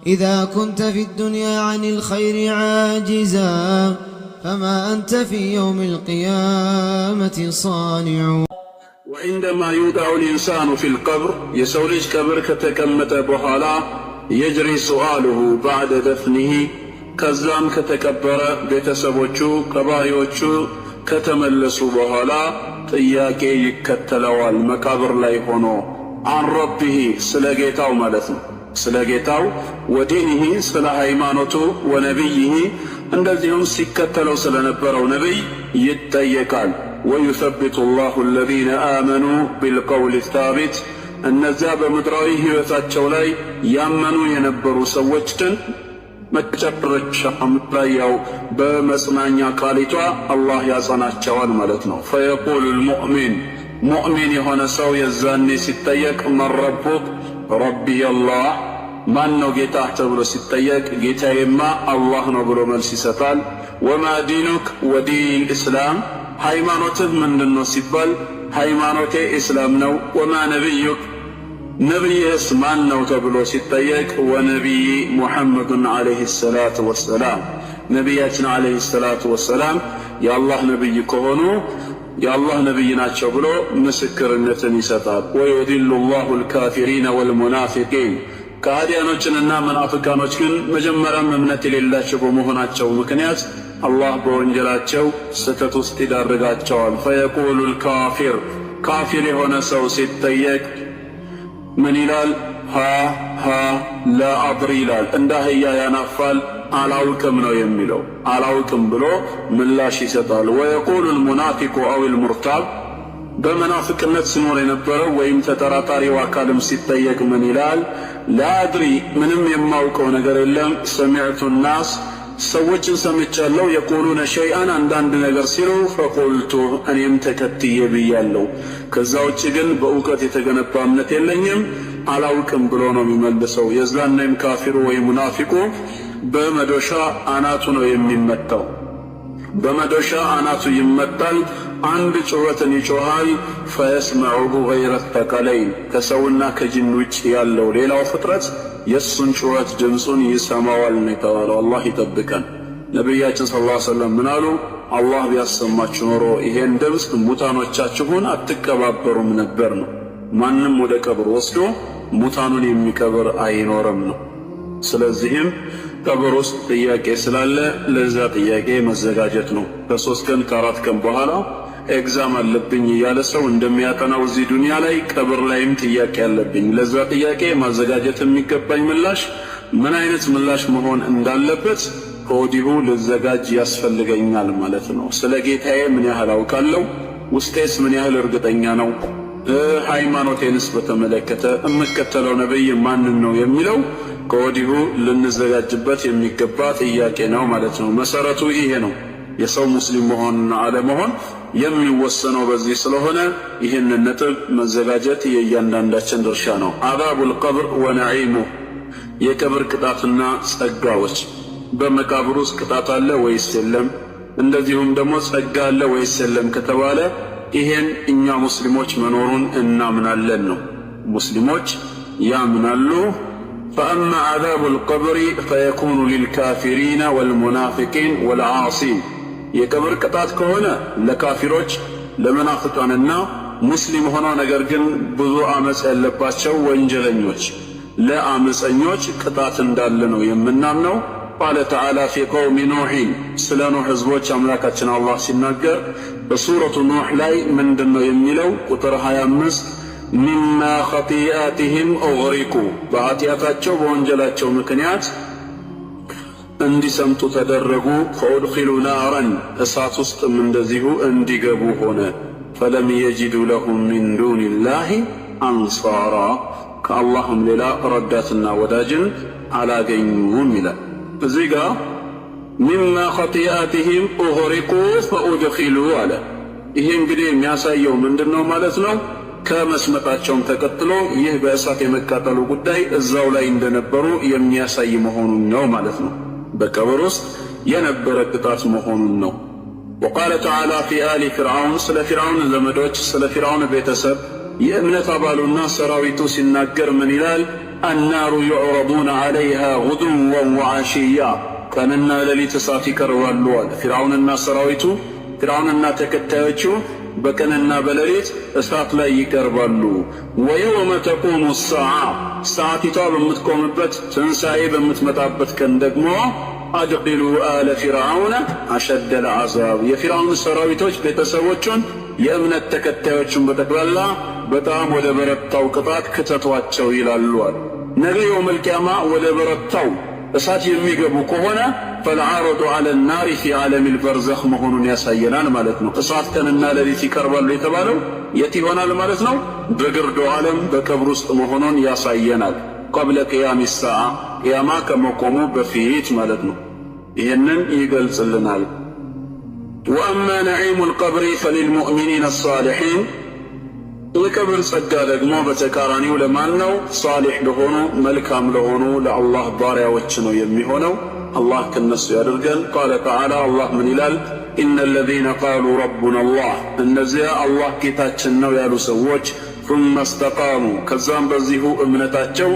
إذا كنت في الدنيا عن الخير عاجزا فما أنت في يوم القيامة صانع. وعندما يودع الإنسان في القبر يسولج كبر كتكمت بحالا يجري سؤاله بعد دفنه كزام كتكبر بيتسبوچو قبايوچو كتملسوا بحالا ጥያቄ ይከተለዋል መቃብር ላይ ሆኖ عن ربه ስለ ጌታው ማለት ነው ስለ ጌታው ወዲኒሂ ስለ ሃይማኖቱ ወነብይሂ እንደዚሁም ሲከተለው ስለነበረው ነብይ ይጠየቃል ويثبت الله الذين آمنوا بالقول الثابت እነዚያ በምድራዊ ህይወታቸው ላይ ያመኑ የነበሩ ሰዎችን መጨረሻም ላይ ያው በመጽናኛ ቃሊቷ አላህ ያጸናቸዋል ማለት ነው فيقول المؤمن ሙእሚን የሆነ ሰው የዛኔ ሲጠየቅ من ربك ربي الله ማን ነው ጌታህ ተብሎ ሲጠየቅ ጌታዬማ አላህ ነው ብሎ መልስ ይሰጣል وما دينك ودين الإسلام ሃይማኖትህ ምንድነው ሲባል ሃይማኖቴ እስላም ነው وما نبيك ነብይስ ማን ነው ተብሎ ሲጠየቅ ወነብይ ሙሐመድ አለይሂ ሰላቱ ወሰላም ነብያችን አለይሂ ሰላቱ ወሰላም የአላህ ነብይ ከሆኑ የአላህ ነብይ ናቸው ብሎ ምስክርነትን ይሰጣል ويذل الله الكافرين والمنافقين ከሃዲያኖችንና መናፍቃኖች ግን መጀመሪያም እምነት የሌላቸው በመሆናቸው ምክንያት አላህ በወንጀላቸው ስተት ውስጥ ይዳርጋቸዋል فيقول الكافر ካፊር የሆነ ሰው ሲጠየቅ ምን ይላል ሃ ላ አድሪ ይላል እንደ አህያ ያናፋል አላውቅም ነው የሚለው አላውቅም ብሎ ምላሽ ይሰጣል ويقول المنافق أو المرتاب በመናፍቅነት ሲኖር የነበረው ወይም ተጠራጣሪው አካልም ሲጠየቅ ምን ይላል ላ አድሪ ምንም የማውቀው ነገር የለም ሰሚዕቱ الناس ሰዎችን ሰምቻለሁ የቁሉነ ሸይአን አንዳንድ ነገር ሲሉ ፈቁልቱ እኔም ተከትዬ ብያለሁ ከዛ ውጭ ግን በእውቀት የተገነባ እምነት የለኝም አላውቅም ብሎ ነው የሚመልሰው የዛኔም ካፊሩ ወይ ሙናፊቁ በመዶሻ አናቱ ነው የሚመታው በመዶሻ አናቱ ይመታል አንድ ጩኸትን ይጮሃል ፈየስመዑሁ ገይረ ተቀለይን ከሰውና ከጅን ውጭ ያለው ሌላው ፍጥረት የሱን ጩኸት ድምፁን ይሰማዋል ነው የተባለው አላህ ይጠብቀን ነብያችን ሰለላሁ ዐለይሂ ወሰለም ምን አሉ አላህ ቢያሰማችሁ ኖሮ ይሄን ድምፅ ሙታኖቻችሁን አትቀባበሩም ነበር ነው ማንም ወደ ቀብር ወስዶ ሙታኑን የሚቀብር አይኖርም ነው ስለዚህም ቀብር ውስጥ ጥያቄ ስላለ ለዛ ጥያቄ መዘጋጀት ነው ከ3 ቀን ከ4 ቀን በኋላ ኤግዛም አለብኝ ያለ ሰው እንደሚያጠናው እዚህ ዱንያ ላይ ቀብር ላይም ጥያቄ አለብኝ ለዛ ጥያቄ ማዘጋጀት የሚገባኝ ምላሽ ምን አይነት ምላሽ መሆን እንዳለበት ከወዲሁ ልዘጋጅ ያስፈልገኛል ማለት ነው ስለ ጌታዬ ምን ያህል አውቃለሁ ውስጤስ ምን ያህል እርግጠኛ ነው ሃይማኖቴንስ በተመለከተ እምከተለው ነብይ ማን ነው የሚለው ከወዲሁ ልንዘጋጅበት የሚገባ ጥያቄ ነው ማለት ነው መሰረቱ ይሄ ነው የሰው ሙስሊም መሆንና አለመሆን የሚወሰነው በዚህ ስለሆነ ይህንን ነጥብ መዘጋጀት የእያንዳንዳችን ድርሻ ነው አዛቡል ቀብር ወነዒሙ የቀብር ቅጣትና ጸጋዎች በመቃብር ውስጥ ቅጣት አለ ወይስ የለም እንደዚሁም ደግሞ ጸጋ አለ ወይስ የለም ከተባለ ይሄን እኛ ሙስሊሞች መኖሩን እናምናለን ነው ሙስሊሞች ያምናሉ فأما عذاب القبر فيكون للكافرين والمنافقين والعاصين የቀብር ቅጣት ከሆነ ለካፊሮች ለመናፍቃንና ሙስሊም ሆነው ነገር ግን ብዙ አመጽ ያለባቸው ወንጀለኞች ለአመፀኞች ቅጣት እንዳለ ነው የምናምነው قال تعالى في قوم نوح ስለ ኑህ ህዝቦች አምላካችን አላህ ሲናገር በሱረቱ ኑህ ላይ ምንድነው የሚለው ቁጥር 25 مما خطيئاتهم أغرقوا በኃጢአታቸው በወንጀላቸው ምክንያት እንዲሰምጡ ተደረጉ فأدخلوا نارا እሳት ውስጥም እንደዚሁ እንዲገቡ ሆነ فلم يجدوا لهم من دون الله أنصارا ከአላህም ሌላ ረዳትና ወዳጅን አላገኙም ይላል እዚህ ጋር مما خطيئاتهم أغرقوا فأدخلوا አለ ይሄ እንግዲህ የሚያሳየው ምንድነው ማለት ነው ከመስመጣቸውም ተከትሎ ይህ በእሳት የመቃጠሉ ጉዳይ እዛው ላይ እንደነበሩ የሚያሳይ መሆኑን ነው ማለት ነው በቀብር ውስጥ የነበረ ቅጣት መሆኑን ነው وقال تعالى في آل فرعون ስለ ፊርዓውን ዘመዶች ስለ ፊርዓውን ቤተሰብ የእምነት አባሉና ሰራዊቱ ሲናገር ምን ይላል النار يعرضون عليها غدوا وعشيا كاننا لليت ساتي كروالوال فرعوننا سراويتو فرعوننا تكتايوچو በቀንና በሌሊት እሳት ላይ ይቀርባሉ። ወየውመ ተቁሙ ሰዓ ሰዓቲቷ በምትቆምበት ትንሣኤ በምትመጣበት ቀን ደግሞ አድኺሉ አለ ፊርዓውነ አሸደ ልዓዛብ የፊርዓውን ሰራዊቶች ቤተሰቦቹን የእምነት ተከታዮቹን በጠቅላላ በጣም ወደ በረታው ቅጣት ክተቷቸው ይላሉዋል። ነገ የውመል ቂያማ ወደ በረታው እሳት የሚገቡ ከሆነ فالعرض على النار في عالم البرزخ መሆኑን ያሳየናል ማለት ነው። እሳት ቀንና ሌሊት ይቀርባሉ የተባለው የት ይሆናል ማለት ነው? በግርዶ ዓለም በቀብር ውስጥ መሆኑን ያሳየናል። قبل قيام الساعة ቂያማ ከመቆሙ በፊት ማለት ነው። ይሄንን ይገልጽልናል። وأما نعيم القبر فللمؤمنين الصالحين የቀብር ጸጋ ደግሞ በተቃራኒው ለማን ነው? ሷሊህ ለሆኑ መልካም ለሆኑ ለአላህ ባሪያዎች ነው የሚሆነው። አላህ ከነሱ ያደርገን። ቃለ ተዓላ አላህ ምን ይላል? ኢነ ለዚነ ቃሉ ረቡና አላህ እነዚያ አላህ ጌታችን ነው ያሉ ሰዎች ثم استقاموا ከዛም በዚሁ እምነታቸው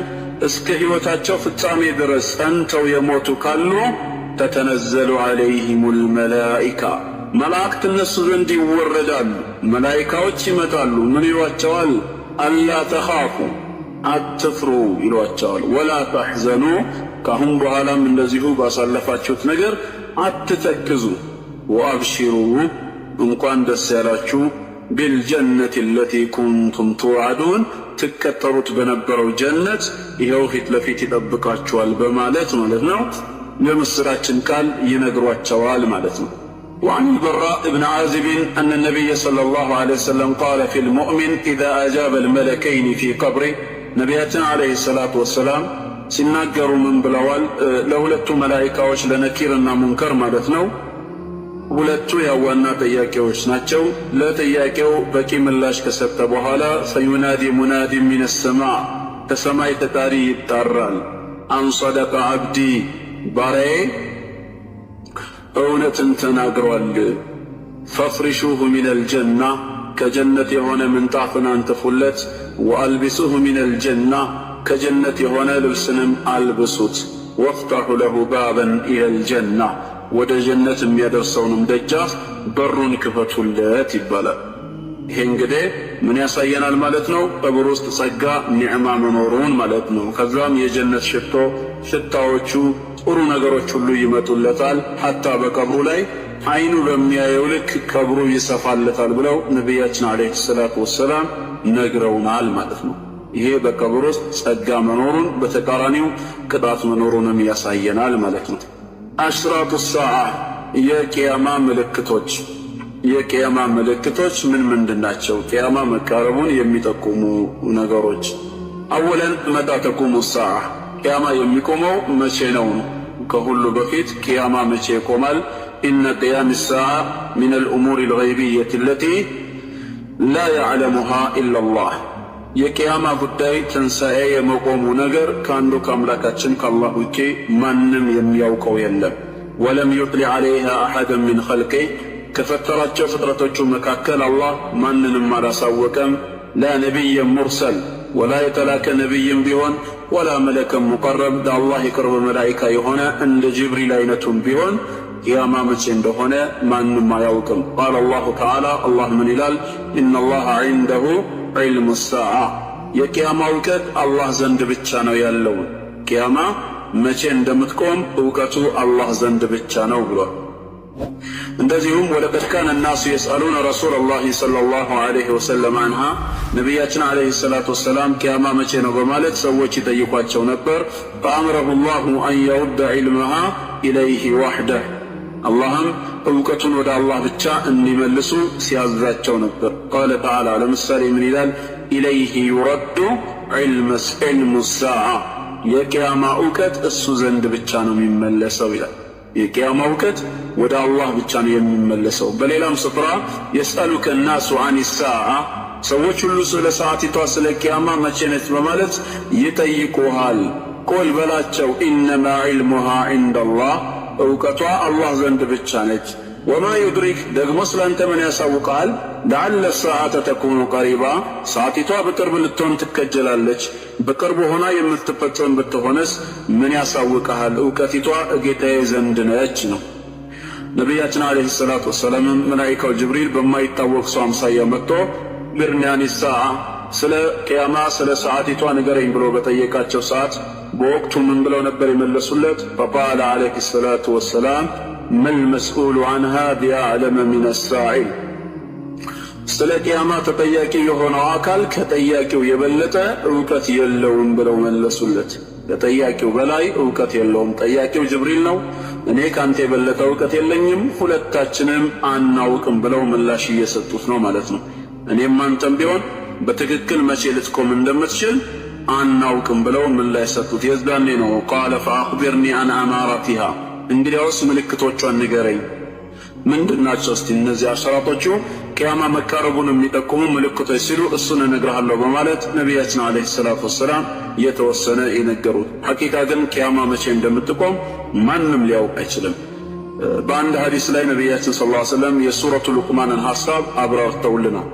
እስከ ሕይወታቸው ፍጻሜ ድረስ ጸንተው የሞቱ ካሉ ተተነዘሉ ዐለይሂሙል መላኢካ መላእክት እነሱ ዘንድ ይወረዳሉ። መላኢካዎች ይመጣሉ። ምን ይሏቸዋል? አላ ተኻፉ አትፍሩ ይሏቸዋል። ወላ ተሕዘኑ ካሁን በኋላም እንደዚሁ ባሳለፋችሁት ነገር አትተክዙ። ወአብሽሩ እንኳን ደስ ያላችሁ ቢልጀነት ለቲ ኩንቱም ትውዓዱን ትቀጠሩት በነበረው ጀነት ይኸው ፊት ለፊት ይጠብቃችኋል በማለት ማለት ነው የምስራችን ቃል ይነግሯቸዋል ማለት ነው። وعن البراء بن عازب أن النبي صلى الله عليه وسلم قال في المؤمن إذا أجاب الملكين في قبره نبياتنا عليه الصلاة والسلام سنناقروا من بلوال لولدت ملائكة لنكيرنا منكر مالتنو ولدت يوانا تياكيوش ناتشو لا تياكيو بكي ملاش كسبت بوهالا فينادي مناد من السماء كسماء تتاري التارال أن صدق عبدي باري እውነትን ተናግሯል። ፈፍሪሹሁ ሚነል ጀና ከጀነት የሆነ ምንጣፍን አንጥፉለት። ወአልቢሱሁ ሚነል ጀና ከጀነት የሆነ ልብስንም አልብሱት። ወፍተሑ ለሁ ባበን ኢለል ጀና ወደ ጀነት የሚያደርሰውንም ደጃፍ በሩን ክፈቱለት ይባላል። ይሄ እንግዲህ ምን ያሳየናል ማለት ነው? ቀብር ውስጥ ጸጋ ኒዕማ መኖሩን ማለት ነው። ከዛም የጀነት ሽቶ ሽታዎቹ ጥሩ ነገሮች ሁሉ ይመጡለታል። ሐታ በቀብሩ ላይ አይኑ በሚያየው ልክ ቀብሩ ይሰፋለታል ብለው ነቢያችን አለይሂ ሰላቱ ወሰላም ነግረውናል ማለት ነው። ይሄ በቀብር ውስጥ ጸጋ መኖሩን በተቃራኒው ቅጣት መኖሩንም ያሳየናል ማለት ነው። አሽራጡ ሰዓ የቂያማ ምልክቶች የቂያማ ምልክቶች ምን ምንድናቸው? ቂያማ መቃረቡን የሚጠቁሙ ነገሮች አወለን መጣ ተቁሙ ሰዓ ቂያማ የሚቆመው መቼ ነው? ከሁሉ በፊት ቂያማ መቼ ይቆማል? ኢነ ቂያም ሰዓ ሚን አልኡሙር አልገይቢየት አለቲ ላ ያዕለሙሃ ኢላ አላህ የቂያማ ጉዳይ ትንሣኤ የመቆሙ ነገር ከአንዱ ከአምላካችን ከአላህ ውጪ ማንም የሚያውቀው የለም። ወለም ዩጥሊዕ ዐለይሃ አሐደን ሚን ኸልቂህ ከፈጠራቸው ፍጥረቶቹ መካከል አላህ ማንንም አላሳወቀም። ላ ነቢይን ሙርሰል ወላ የተላከ ነቢይም ቢሆን ወላ መለከም ሙቀረብ ለአላህ የቅርብ መላኢካ የሆነ እንደ ጅብሪል አይነቱም ቢሆን ቂያማ መቼ እንደሆነ ማንም አያውቅም። ቃለ አላሁ ተዓላ አላህ ምን ይላል? ኢነላሃ ዒንደሁ ዒልሙ ሰዓ የቂያማ እውቀት አላህ ዘንድ ብቻ ነው ያለው። ቂያማ መቼ እንደምትቆም እውቀቱ አላህ ዘንድ ብቻ ነው ብሏል። እንደዚሁም ወለቀድ ካነ ናሱ የስአሉነ ረሱለላሂ ሰለላሁ ዐለይሂ ወሰለም አንሃ ነቢያችን ዐለይሂ ሰላቱ ወሰላም ቂያማ መቼ ነው በማለት ሰዎች ይጠይቋቸው ነበር። ፈአምረሁ ላሁ አን የሩደ ዒልመሃ ኢለይሂ ወሕደህ አላህም እውቀቱን ወደ አላህ ብቻ እንዲመልሱ ሲያዛቸው ነበር። ቃለ ተዓላ ለምሳሌ ምን ይላል? ኢለይሂ ዩረዱ ዒልሙ ሰዓ የቂያማ እውቀት እሱ ዘንድ ብቻ ነው የሚመለሰው ይላል። የቂያማ እውቀት ወደ አላህ ብቻ ነው የሚመለሰው። በሌላም ስፍራ የስአሉከ ናሱ አን ሰዓ ሰዎች ሁሉ ስለ ሰዓቲቷ ስለ ቂያማ መቼ ነች በማለት ይጠይቁሃል። ቁል በላቸው ኢነማ ዒልሙሃ ዒንደላህ እውቀቷ አላህ ዘንድ ብቻ ነች። ወማ ዩድሪክ ደግሞ ስላንተ ምን ያሳውቃል? ለዓለ ሰዓተ ተኩኑ ቀሪባ ሰዓቲቷ በቅርብ ልትሆን ትከጀላለች። በቅርብ ሆና የምትፈጸም ብትሆንስ ምን ያሳውቃል? እውቀቲቷ ጌታዬ ዘንድ ነች ነው። ነቢያችን ዓለይሂ ሰላቱ ወሰላም መላኢካው ጅብሪል በማይታወቅ ሰው አምሳያ መጥቶ ብርኒያኒ ሰዓ ስለ ቅያማ ስለ ሰዓቲቷ ንገረኝ ብሎ በጠየቃቸው ሰዓት በወቅቱ ምን ብለው ነበር የመለሱለት? ፈቃለ ዓለይሂ ሰላቱ ወሰላም መል መስኡሉ ዐንሃ ቢአዕለመ ሚነ ሳኢል ስለ ቅያማ ተጠያቂ የሆነው አካል ከጠያቂው የበለጠ እውቀት የለውም ብለው መለሱለት። ከጠያቂው በላይ እውቀት የለውም። ጠያቂው ጅብሪል ነው። እኔ ካንተ የበለጠ እውቀት የለኝም፣ ሁለታችንም አናውቅም ብለው ምላሽ እየሰጡት ነው ማለት ነው። እኔም አንተም ቢሆን በትክክል መቼ ልትቆም እንደምትችል አናውቅም ብለው ምላሽ ሰጡት። የዛኔ ነው ቃለ ፈአኽቢርኒ አን አማራቲሃ እንግዲያውስ ምልክቶቿን ንገረኝ። ምንድናቸው እስቲ እነዚህ አሸራጦቹ ቅያማ መቃረቡን የሚጠቁሙ ምልክቶች ሲሉ እሱን እነግርሃለሁ በማለት ነቢያችን ዓለይሂ ሰላቱ ወሰላም የተወሰነ የነገሩት። ሐቂቃ ግን ቅያማ መቼ እንደምትቆም ማንም ሊያውቅ አይችልም። በአንድ ሐዲስ ላይ ነቢያችን ሰለላሁ ዐለይሂ ወሰለም የሱረቱ ሉቅማንን ሐሳብ አብራርተውልናል።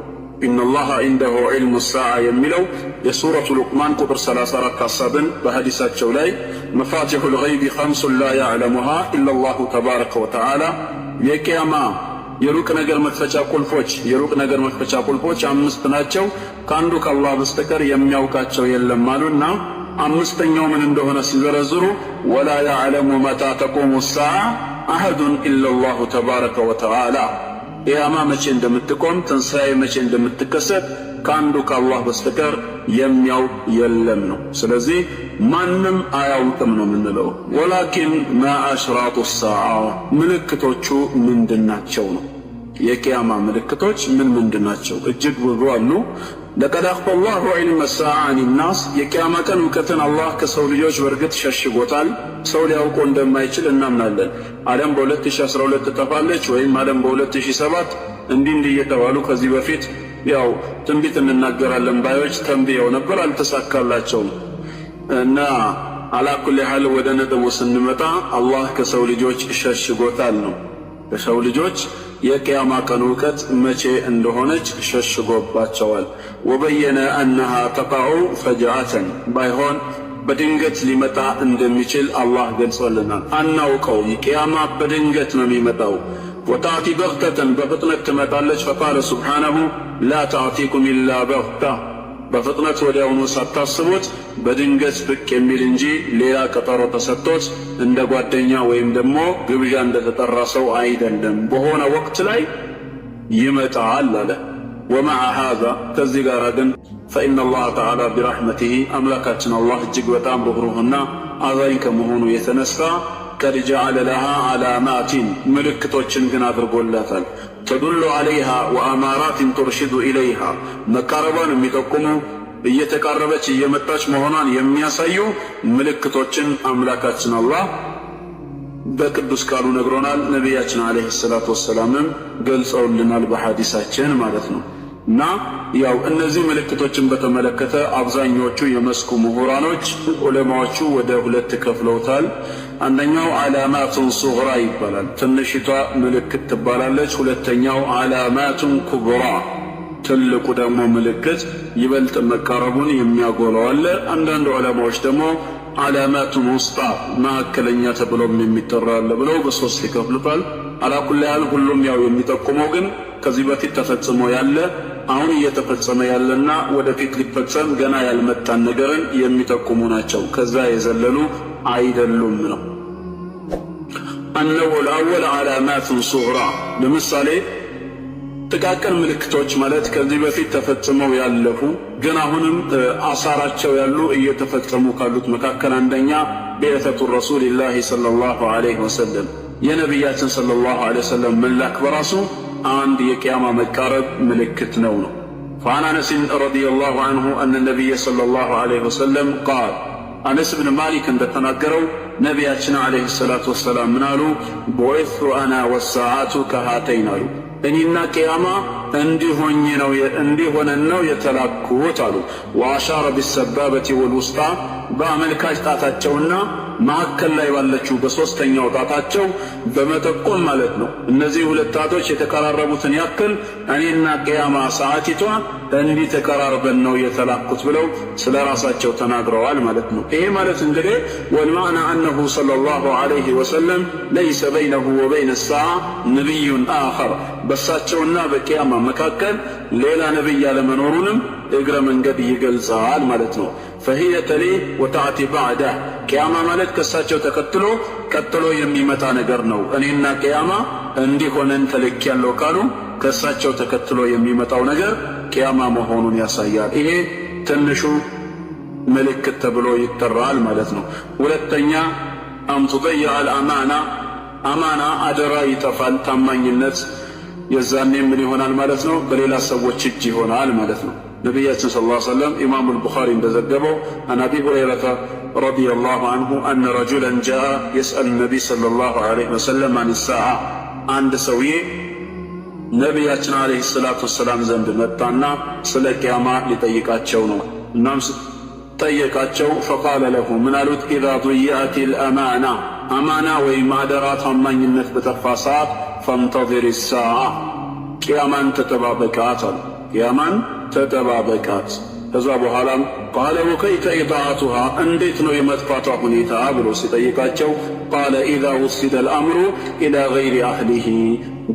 ኢነላሃ ዒንደሁ ዒልሙ ሰዓ የሚለው የሱረቱ ሉቅማን ቁጥር 34 ሐሳብን በሐዲሳቸው ላይ መፋቲሑል ገይቢ ኸምሱን ላ ያዕለሙሃ ኢለላሁ ተባረከ ወተዓላ የቅያማ የሩቅ ነገር መክፈቻ ቁልፎች 5 ናቸው፣ ከአንዱ ከአላህ በስተቀር የሚያውቃቸው የለም አሉና አምስተኛው ምን እንደሆነ ሲዘረዝሩ ወላ ያዕለሙ መታ ተቁሙ ሰዓ አሐዱን ኢለላሁ ተባረከ ወተዓላ ቅያማ መቼ እንደምትቆም ትንሣኤ መቼ እንደምትከሰት ከአንዱ ከአላህ በስተቀር የሚያውቅ የለም ነው። ስለዚህ ማንም አያውቅም ነው የምንለው። ወላኪን ማ አሽራጡ ሰዓ ምልክቶቹ ምንድናቸው ነው። የቅያማ ምልክቶች ምንድናቸው? እጅግ ብዙ አሉ። ለቀድ አኽፈ አላሁ ዒልመ ሰዓ አን ናስ የቅያማ ቀን እውቀትን አላህ ከሰው ልጆች በርግጥ ሸሽጎታል። ሰው ሊያውቀው እንደማይችል እናምናለን። ዓለም በ2012 ትጠፋለች ወይም ዓለም በ2007 እንዲህ እየተባሉ ከዚህ በፊት ያው ትንቢት እንናገራለን ባዮች ተንብየው ነበር፣ አልተሳካላቸውም። እና አላኩል ያህል ወደ ነጥቡ ስንመጣ አላህ ከሰው ልጆች ሸሽጎታል ነው። ከሰው ልጆች የቅያማ ቀን እውቀት መቼ እንደሆነች ሸሽጎባቸዋል። ወበየነ አነሃ ተቃዑ ፈጅዓተን ባይሆን በድንገት ሊመጣ እንደሚችል አላህ ገልጾልናል። አናውቀውም። ቅያማ በድንገት ነው የሚመጣው። ወታእቲ በግተተን በፍጥነት ትመጣለች። ፈቃለ ሱብሓነሁ ላ ተእቲኩም ኢላ በግታ በፍጥነት ወዲያውኑ ሳታስቡት በድንገት ብቅ የሚል እንጂ ሌላ ቀጠሮ ተሰጥቶት እንደ ጓደኛ ወይም ደግሞ ግብዣ እንደተጠራ ሰው አይደለም። በሆነ ወቅት ላይ ይመጣል አለ። ወመዓ ሃዛ ከዚህ ጋር ግን ፈኢነ አላህ ተዓላ ቢረሕመቲሂ አምላካችን አላህ እጅግ በጣም ርኅሩህና አዛኝ ከመሆኑ የተነሳ ቀድ ጀዐለ ለሃ ዓላማቲን ምልክቶችን ግን አድርጎላታል። ተዱሉ ዐለይሃ ወአማራትን ቱርሽዱ ኢለይሃ መቃረቧን የሚጠቁሙ እየተቃረበች እየመጣች መሆኗን የሚያሳዩ ምልክቶችን አምላካችን አላህ በቅዱስ ቃሉ ነግሮናል። ነቢያችን ዓለይሂ ሰላቱ ወሰላምም ገልጸውልናል በሐዲሳችን ማለት ነው። እና ያው እነዚህ ምልክቶችን በተመለከተ አብዛኞቹ የመስኩ ምሁራኖች ዑለማዎቹ ወደ 2 ከፍለውታል። አንደኛው ዓላማቱን ሱግራ ይባላል፣ ትንሽቷ ምልክት ትባላለች። ሁለተኛው ዓላማቱን ኩብራ ትልቁ ደግሞ ምልክት ይበልጥ መቃረቡን የሚያጎላው አለ። አንዳንድ ዑለማዎች ደግሞ ዓላማቱን ውስጣ ማዕከለኛ ተብሎም የሚጠራ አለ ብለው በ3 ይከፍሉታል። አላኩል ያህል ሁሉም ያው የሚጠቁመው ግን ከዚህ በፊት ተፈጽሞ ያለ አሁን እየተፈጸመ ያለና ወደፊት ሊፈጸም ገና ያልመጣን ነገርን የሚጠቁሙ ናቸው። ከዛ የዘለሉ አይደሉም ነው። النوع الأول علامات صغرى ለምሳሌ ጥቃቅን ምልክቶች ማለት ከዚህ በፊት ተፈጽመው ያለፉ ግን አሁንም አሳራቸው ያሉ እየተፈጸሙ ካሉት መካከል አንደኛ ቢዕተቱ ረሱልላህ ሰለላሁ ዐለይሂ ወሰለም የነቢያችን ሰለላሁ ዐለይሂ ወሰለም መላክ በራሱ አንድ የቂያማ መቃረብ ምልክት ነው። فعن أنس رضي الله عنه أن النبي صلى الله عليه وسلم قال أنس بن مالك እንደተናገረው ነቢያችን عليه الصلاة والسلام ምናሉ بعثت أنا والساعة كهاتين አሉ እኔና ቂያማ እንዲሆነን ነው የተላኩት አሉ። وأشار بالسبابة والوسطى በአመልካች ጣታቸውና መካከል ላይ ባለችው በሶስተኛው ጣታቸው በመጠቆም ማለት ነው። እነዚህ ሁለት ጣቶች የተቀራረቡትን ያክል እኔና ቅያማ ሰዓቲቷ እንዲህ ተቀራርበን ነው የተላኩት ብለው ስለ ራሳቸው ተናግረዋል ማለት ነው። ይሄ ማለት እንግዲህ ወልማዕና አነሁ ሰለላሁ ዐለይሂ ወሰለም ለይሰ በይነሁ ወበይነ ሰዓ ነቢዩን አኸር በሳቸውና በቅያማ መካከል ሌላ ነቢይ ያለመኖሩንም እግረ መንገድ ይገልጻል ማለት ነው። ፈሂየ ተሊ ወተዕቲ ባዕደህ ቅያማ ማለት ከሳቸው ቀጥሎ የሚመጣ ነገር ነው። እኔና ቅያማ እንዲህ ሆነን ተልኬያለሁ ካሉ ከሳቸው ተከትሎ የሚመጣው ነገር ቅያማ መሆኑን ያሳያል። ይሄ ትንሹ ምልክት ተብሎ ይጠራል ማለት ነው። ሁለተኛ አምቱደያ አልአማና አማና አደራ ይጠፋል፣ ታማኝነት የዛኔ ምን ይሆናል ማለት ነው? በሌላ ሰዎች እጅ ይሆናል ማለት ነው። ነቢያችን ሰለላሁ ዐለይሂ ወሰለም ኢማሙ አልቡኻሪ እንደዘገበው አን አቢ ሁረይረተ ረዲየላሁ ዐንሁ አነ ረጁለን ጃአ የስአል ነቢይ ሰለላሁ ዐለይሂ ወሰለም አን ሰዓ አንድ ሰውዬ ነቢያችን ዐለይሂ ሰላቱ ወሰላም ዘንድ መጣና ስለ ቅያማ ሊጠይቃቸው ነው። እናም ጠየቃቸው። ፈቃለ ለሁ ምን አሉት? ኢዛ ዱይዐት አልአማና አማና ወይም አደራ ታማኝነት በጠፋ ሰዓት ፈንተዚር ሰዓ ቅያማን ተጠባበቃት አሉ። ቅያማን ተጠባበቃት። ከዛ በኋላም ቃለ ወከይፈ ኢዳዓቱሃ እንዴት ነው የመጥፋቷ ሁኔታ ብሎ ሲጠይቃቸው ቃለ ኢዛ ውሲደ አልአምሩ ኢላ ገይሪ አህሊሂ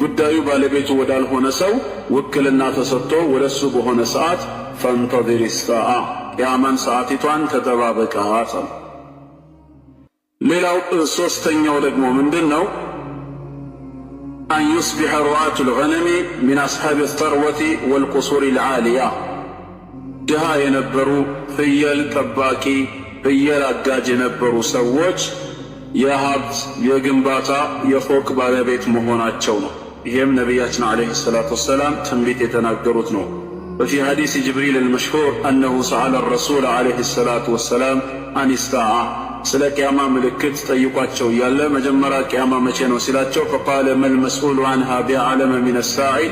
ጉዳዩ ባለቤቱ ወዳልሆነ ሰው ውክልና ተሰጥቶ ወደሱ በሆነ ሰዓት ፈንተዚር ሰዓ ቅያማን ሰዓቲቷን ተጠባበቃት አሉ። ሌላው ሶስተኛው ደግሞ ምንድን ነው? አን ዩስቢሐ ሩዓቱ ልገነሚ ሚን አስሓቢ ተርወቲ ወልቁሱሪ ልዓሊያ ድሃ የነበሩ ፍየል ጠባቂ ፍየል አጋጅ የነበሩ ሰዎች የሀብት የግንባታ የፎቅ ባለቤት መሆናቸው ነው። ይሄም ነቢያችን ዐለይሂ ሰላቱ ወሰላም ትንቢት የተናገሩት ነው። وفي حديث جبريل المشهور أنه سأل الرسول عليه الصلاة والسلام عن الساعة ስለ ቅያማ ምልክት ጠይቋቸው ያለ መጀመሪያ ቅያማ መቼ ነው ሲላቸው فقال ما المسؤول عنها بأعلم من السائل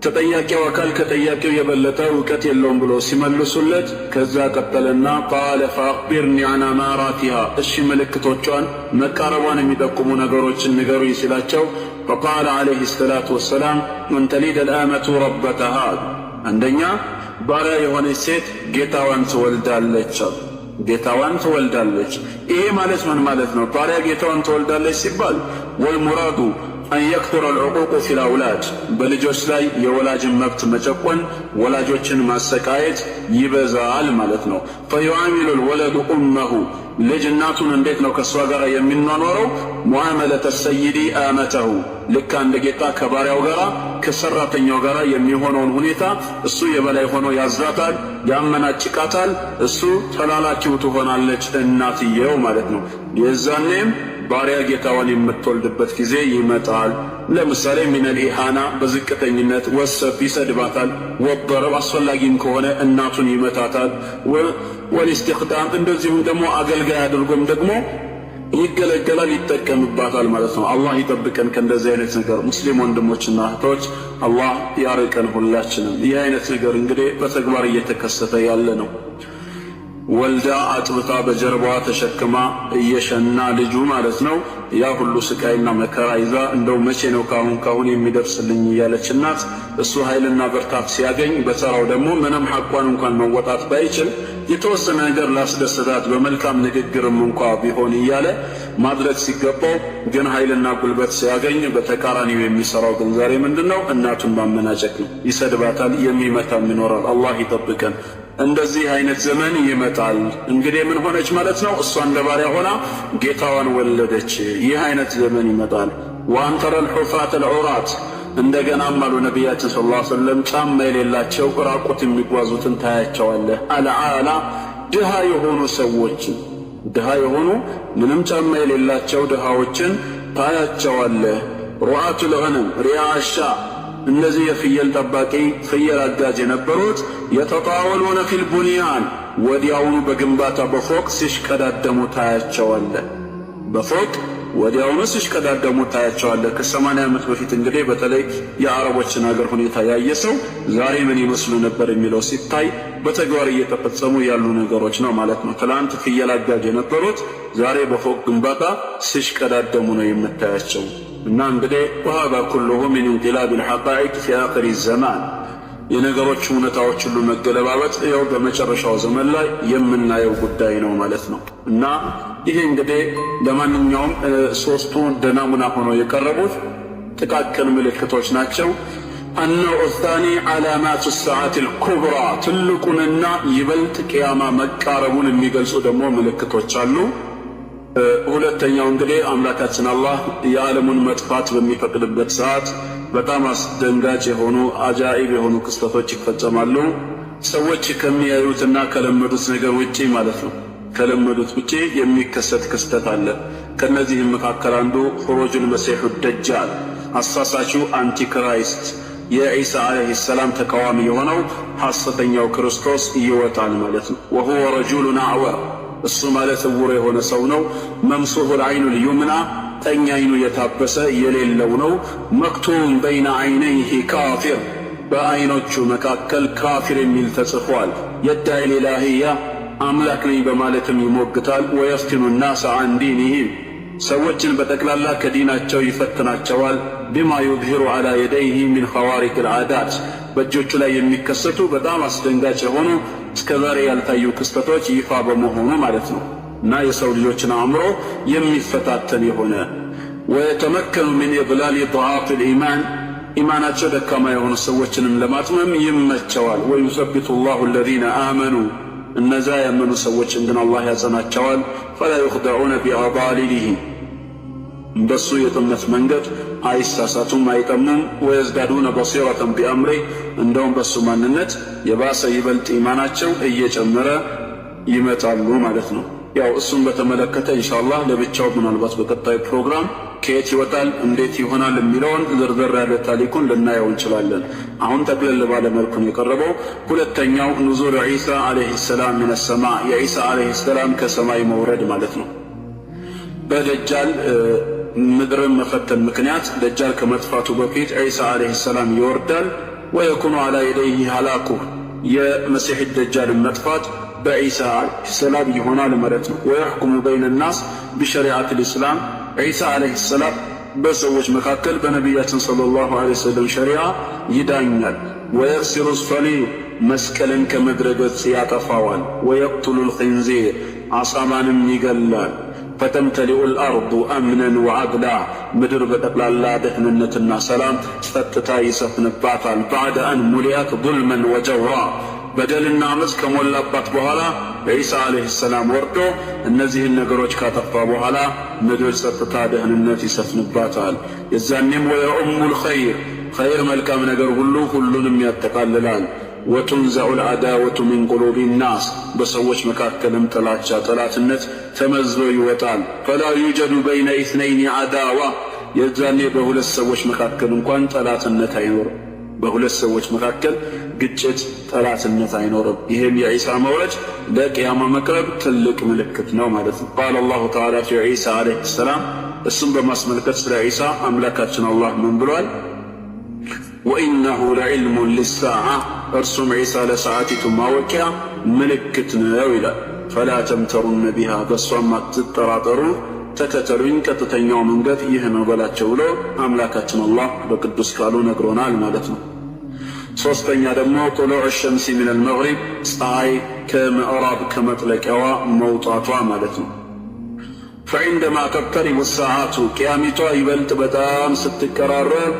ተጠያቂው አካል ከጠያቂው የበለጠ እውቀት የለውም ብሎ ሲመልሱለት ከዛ ቀጠለና ቃለ ፈአኽቢርኒ ዐን አማራቲሃ እሺ ምልክቶቿን መቃረቧን የሚጠቁሙ ነገሮችን ንገሩኝ ሲላቸው ፈቃለ ዐለይሂ ሰላቱ ወሰላም መን ተሊደ አልአመቱ ረበተሃ አንደኛ ባሪያ የሆነች ሴት ጌታዋን ትወልዳለች። ጌታዋን ትወልዳለች። ይሄ ማለት ምን ማለት ነው? ባሪያ ጌታዋን ትወልዳለች ሲባል ወልሙራዱ አን የክቱረ አልዑቁቁ ፊል አውላድ በልጆች ላይ የወላጅን መብት መጨቆን ወላጆችን ማሰቃየት ይበዛል ማለት ነው። ፈዩዓሚሉ ልወለዱ ኡመሁ ልጅ እናቱን እንዴት ነው ከእሷ ጋር የሚኗኖረው? ሙዓመለተ ሰይዲ አመተሁ ልክ አንድ ጌታ ከባሪያው ጋር ከሰራተኛው ጋር የሚሆነውን ሁኔታ እሱ የበላይ ሆኖ ያዛታል፣ ያመናጭቃታል፣ እሱ ተላላኪው ትሆናለች እናትየው ማለት ነው። የዛኔም ባሪያ ጌታዋን የምትወልድበት ጊዜ ይመጣል። ለምሳሌ ሚነል ኢሃና በዝቅተኝነት ወሰብ ይሰድባታል፣ ወበረብ አስፈላጊም ከሆነ እናቱን ይመታታል፣ ወልኢስቲኽዳም እንደዚሁም ደግሞ አገልጋይ አድርጎም ደግሞ ይገለገላል፣ ይጠቀምባታል ማለት ነው። አላህ ይጠብቀን ከእንደዚህ አይነት ነገር። ሙስሊም ወንድሞችና እህቶች አላህ ያርቀን ሁላችንም። ይህ አይነት ነገር እንግዲህ በተግባር እየተከሰተ ያለ ነው። ወልዳ አጥብታ በጀርባዋ ተሸክማ እየሸና ልጁ ማለት ነው ያ ሁሉ ስቃይና መከራ ይዛ እንደው መቼ ነው ካሁን የሚደርስልኝ እያለች እናት እሱ ኃይልና ብርታት ሲያገኝ በተራው ደግሞ ምንም ሐቋን እንኳን መወጣት ባይችል የተወሰነ ነገር ላስደስታት በመልካም ንግግርም እንኳ ቢሆን እያለ ማድረግ ሲገባው ግን ኃይልና ጉልበት ሲያገኝ በተቃራኒው የሚሰራው ግን ዛሬ ምንድነው? እናቱን ማመናጨቅ ነው። ይሰድባታል፣ የሚመታም ይኖራል። አላህ ይጠብቀን። እንደዚህ አይነት ዘመን ይመጣል። እንግዲህ ምን ሆነች ማለት ነው? እሷ እንደ ባሪያ ሆና ጌታዋን ወለደች። ይህ አይነት ዘመን ይመጣል። ወአንተረ ልሑፋት ልዑራት እንደገናም አሉ ነቢያችን ሰለላሁ ዐለይሂ ወሰለም ጫማ የሌላቸው ራቁት የሚጓዙትን ታያቸዋለህ። አልዓላ ድሃ የሆኑ ሰዎችን ድሃ የሆኑ ምንም ጫማ የሌላቸው ድሃዎችን ታያቸዋለህ። ሩዓቱ ልገነም ሪያሻ እነዚህ የፍየል ጠባቂ ፍየል አጋጅ የነበሩት የተጣወሉነ ፊል ቡንያን ወዲያውኑ በግንባታ በፎቅ ሲሽቀዳደሙ ታያቸዋለህ። በፎቅ ወዲያውኑ ሲሽቀዳደሙ ታያቸዋለህ። ከ80 ዓመት በፊት እንግዲህ በተለይ የአረቦችን ሀገር ሁኔታ ያየ ሰው ዛሬ ምን ይመስሉ ነበር የሚለው ሲታይ በተግባር እየተፈጸሙ ያሉ ነገሮች ነው ማለት ነው። ትላንት ፍየል አጋዥ የነበሩት ዛሬ በፎቅ ግንባታ ሲሽቀዳደሙ ነው የምታያቸው። እና እንግዲህ وهذا كله من انقلاب الحقائق في آخر الزمان የነገሮች እውነታዎች ሁሉ መገለባበጥ ያው በመጨረሻው ዘመን ላይ የምናየው ጉዳይ ነው ማለት ነው። እና ይሄ እንግዲህ ለማንኛውም ሶስቱ ደናሙና ሆነው የቀረቡት ጥቃቅን ምልክቶች ናቸው። النوع الثاني علامات الساعة الكبرى ትልቁንና ይበልጥ ቂያማ መቃረቡን የሚገልጹ ደግሞ ምልክቶች አሉ። ሁለተኛው እንግዲህ አምላካችን አላህ የዓለሙን መጥፋት በሚፈቅድበት ሰዓት በጣም አስደንጋጭ የሆኑ አጃኢብ የሆኑ ክስተቶች ይፈጸማሉ። ሰዎች ከሚያዩትና ከለመዱት ነገር ውጪ ማለት ነው። ከለመዱት ውጪ የሚከሰት ክስተት አለ። ከነዚህም መካከል አንዱ ኹሩጁል መሲሑ ደጃል አሳሳቹ አንቲክራይስት የኢሳ አለይሂ ሰላም ተቃዋሚ የሆነው ሐሰተኛው ክርስቶስ ይወጣል ማለት ነው። وهو رجل أعور እሱ ማለት ዕውር የሆነ ሰው ነው። መምሱሑል ዐይኑል ዩምና ቀኝ አይኑ የታበሰ የሌለው ነው። መክቱም በይነ ዐይነይሂ ካፊር በዐይኖቹ መካከል ካፊር የሚል ተጽፏል። የዳዒ ኢላሂያ አምላክ ነኝ በማለትም ይሞግታል። ወየፍቲኑ ናስ ዐን ዲኒሂም ሰዎችን በጠቅላላ ከዲናቸው ይፈትናቸዋል። ቢማ ዩዝሂሩ ዐላ የደይሂ ሚን ኸዋሪቂል ዐዳት በእጆቹ ላይ የሚከሰቱ በጣም አስደንጋጭ የሆኑ እስከዛሬ ያልታዩ ክስተቶች ይፋ በመሆኑ ማለት ነው። እና የሰው ልጆችን አእምሮ የሚፈታተን የሆነ ወየተመከኑ ሚን ኢድላል ضعاف الإيمان ኢማናቸው ደካማ የሆኑ ሰዎችንም ለማጥመም ይመቸዋል። ወዩሰቢቱ ላሁ الذين آمنوا እነዛ ያመኑ ሰዎችን ግን አላህ ያጸናቸዋል። ፈላ يخدعون بأضالله በሱ የጥመት መንገድ አይሳሳቱም አይጠሙም። ወየዝዳዱነ በሲረተን ቢአምሪ እንደውም በሱ ማንነት የባሰ ይበልጥ ኢማናቸው እየጨመረ ይመጣሉ ማለት ነው። ያው እሱን በተመለከተ ኢንሻአላህ ለብቻው ምናልባት በቀጣይ ፕሮግራም ከየት ይወጣል እንዴት ይሆናል የሚለውን ዝርዝር ያለ ታሪኩን ልናየው እንችላለን። አሁን ጠቅለል ባለ መልኩ ነው የቀረበው። ሁለተኛው ኑዙል ዒሳ አለይሂ ሰላም ሚነ ሰማዕ የዒሳ አለይሂ ሰላም ከሰማይ መውረድ ማለት ነው። በደጃል ምድርን መፈተን ምክንያት ደጃል ከመጥፋቱ በፊት ዒሳ አለይሂ ሰላም ይወርዳል። ወየኩኑ ዐላ የደይሂ ሀላኩ የመሲሕ ደጃልን መጥፋት በዒሳ አለይሂ ሰላም ይሆናል ማለት ነው። ወየሕኩሙ በይነ ናስ ቢሸሪዓት ልእስላም ዒሳ አለይሂ ሰላም በሰዎች መካከል በነቢያችን ሰለላሁ ዐለይሂ ወሰለም ሸሪዓ ይዳኛል። ወየክሲሩ ሰሊብ መስቀልን ከምድረ ገጽ ያጠፋዋል። ወየቅቱሉ ልኽንዚር አሳማንም ይገላል። ፈተምተሊኡል አርዱ አምነን ወዐድላ ምድር በጠቅላላ ደህንነትና ሰላም ጸጥታ ይሰፍንባታል። ባዕደ አን ሙሊአት ظልመን ወጀውራ በደልና አመፅ ከሞላባት በኋላ ዒሳ አለይሂ ሰላም ወርዶ እነዚህን ነገሮች ካጠፋ በኋላ ምድር ጸጥታ ደህንነት ይሰፍንባታል። የዛኔም ወየኡሙል ኸይር መልካም ነገር ሁሉ ሁሉንም ያጠቃልላል። ወቱንዘዑል ዐዳወቱ ሚን ቁሉቢ ናስ በሰዎች መካከልም ጥላቻ ጠላትነት ተመዝሎ ይወጣል። ፈላ ዩጀዱ በይነ ኢስነይኒ ዐዳዋ የዛኔ በሁለት ሰዎች መካከል እንኳን ጠላትነት አይኖርም። በሁለት ሰዎች መካከል ግጭት ጠላትነት አይኖርም። ይህም የዒሳ መውረድ ለቅያማ መቅረብ ትልቅ ምልክት ነው ማለት ነው። ቃለ አላሁ ተዓላ ፊ ዒሳ አለይሂ ሰላም እሱም በማስመልከት ስለ ዒሳ አምላካችን አላህ ምን ብሏል? ወኢነሁ ለዕልሙን ሊሳዓ እርሱም ዒሳ ለሰዓቲቱ ማወቂያ ምልክት ነው ይላል። ፈላ ተምተሩነ ቢሃ በእሷም አትጠራጠሩ፣ ተከተሉኝ ቀጥተኛው መንገድ ይህ ነው በላቸው ብሎ አምላካችን አላህ በቅዱስ ቃሉ ነግሮናል ማለት ነው። ሶስተኛ ደግሞ ጡሉዕ ሸምሲ ሚነል መግሪብ ፀሐይ ከምዕራብ ከመጥለቂያዋ መውጣቷ ማለት ነው። ፈዒንደማ ተቅተሪቡ ሰዓቱ ቅያሚቷ ይበልጥ በጣም ስትቀራረብ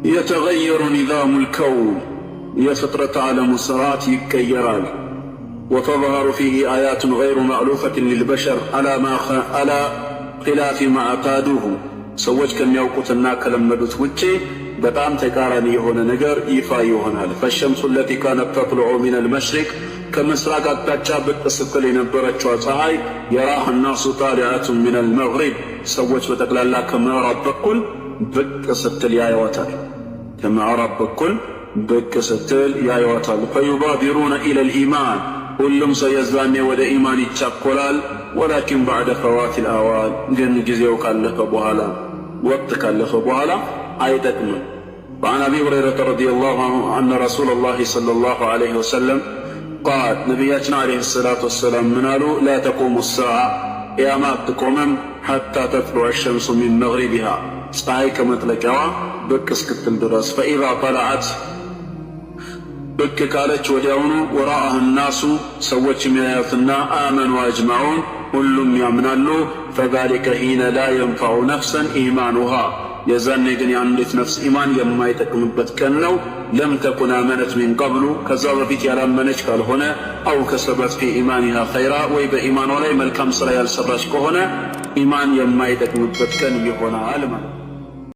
የተገየሩ ኒዛሙል ከውን የፍጥረት ዓለሙ ስርዓት ይቀየራል። ወተظهሩ ፊህ አያቱን ገይሩ ማዕሉፈትን ሊልበሸር አላ ኺላፊ ማ አዕታዱሁ ሰዎች ከሚያውቁትና ከለመዱት ውጪ በጣም ተቃራኒ የሆነ ነገር ይፋ ይሆናል። ፈሸምሱ ለቲ ካነት ተጥልዑ ሚነል መሽሪቅ ከምስራቅ አቅጣጫ ብቅ ስትል የነበረችው ፀሐይ የራሃ ናሱ ጣሊዐቱን ሚነል መግሪብ ሰዎች በጠቅላላ ከምዕራብ በኩል ብቅ ስትል ያዩዋታል። ከምዕራብ በኩል ብቅ ስትል ያዩዋታል። ፈዩባዲሩነ ኢለል ኢማን ሁሉም ሰው የዛኔ ወደ ኢማን ይቻኮላል። ወላኪን ባዕደ ፈዋቲል አዋን ግን ጊዜው ካለፈ በኋላ ወቅት ካለፈ በኋላ አይጠቅምም። وعن أبي هريرة رضي الله عنه أن رسول الله صلى الله عليه وسلم قال نبياتنا عليه الصلاة والسلام منالو لا تقوم الساعة يا ما تقومم حتى تطلع الشمس من مغربها ፀሐይ ከመጥለቂያዋ ብቅ እስክትል ድረስ فإذا طلعت ብቅ ካለች ወዲያውኑ ወራአህ الناس ሰዎች የሚያዩትና آمنوا أجمعون ሁሉም ያምናሉ فذلك حين لا ينفع نفسا إيمانها የዛኔ ግን የአንዲት ነፍስ ኢማን የማይጠቅምበት ቀን ነው። ለም ተኩን አመነት ሚን ቀብሉ ከዛ በፊት ያላመነች ካልሆነ አው ከሰበት ፊ ኢማኒሃ ኸይራ ወይ በኢማኗ ላይ መልካም ሥራ ያልሰራች ከሆነ ኢማን የማይጠቅምበት ቀን ይሆናል ማለት ነው።